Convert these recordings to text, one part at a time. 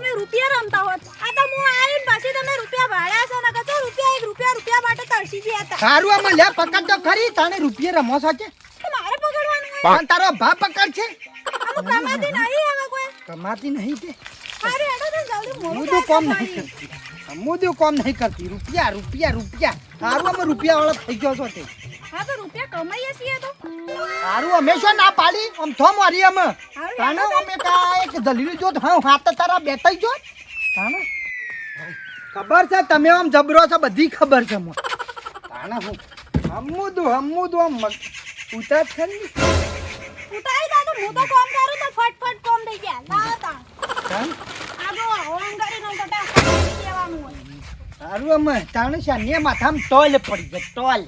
તમે રૂપિયા રમતા હોત. આ તો હું આવીને પછી તમે રૂપિયા ભાડ્યા છો ને કચો રૂપિયા માટે તળસી ગયા હતા. સારું આમાં લે પકડ તો ખરી તાણે રૂપિયા રમો છો છે તો મારે પકડવાનું હોય. પણ તારો ભા પકડ છે આમ કમાતી નહીં હવે કોઈ. કમાતી નહીં કે અરે એડો તો જલ્દી મોડું મુદું કોમ નહીં કરતી મુદું કોમ નહીં કરતી રૂપિયા સારું અમે રૂપિયા વાળા થઈ ગયો છો તે હા તો રૂપિયા કમાઈએ છીએ તો. સારું અમે શું ના પાડી આમ થો મારી અમે તાણે અમે કાંઈ એક દલીલ જો હા હાથ તારા બેઠા જો તાણે ખબર છે તમે આમ જબરો છો બધી ખબર છે મને તાણે હું હમુદું આમ ઉતાર છે ને ઉતારી દા તો હું તો કોમ કરું તો ફટફટ કોમ થઈ ગયા. લાવ તા. તાણ આગો ઓંગારી નો ફટાફટ કહેવાનું હોય. સારું અમે તાણે શાને માથામાં ટોલ પડી જાય ટોલ.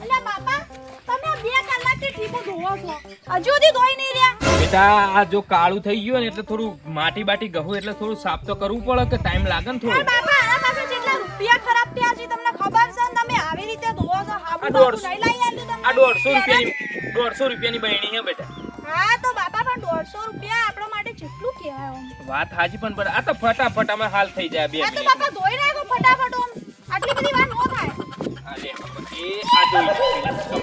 અલ્યા બાપા તમે 2 કલાકથી ટીપો ધોવો છો હજુ સુધી ધોઈ નહીં રહ્યા. બેટા આ જો કાળું થઈ ગયું ને એટલે થોડું માટી બાટી ગહું એટલે થોડું સાફ તો કરવું પડે કે ટાઈમ લાગે ને પણ થોડો. બાપા આના પાસે જેટલા રૂપિયા ખરાબ થયા છે તમને ખબર છે ને તમે આવી રીતે ધોવો છો. હાબુ આ બાબુ નહીં લાવી આલ્યું તમને. આ 150 રૂપિયાની બહેણી હે બેટા. હા તો બાપા પણ 150 રૂપિયા આપણા માટે જેટલું કહેવાય આમ. વાત હાજી પણ આ તો ફટાફટ અમે હાલ થઈ જાય 2 આ તો મિનિટ. બાપા ધોઈ નાખો ફટાફટ આમ. આટલી બધી વાર નો થાય. આ લે એ આ જોઈ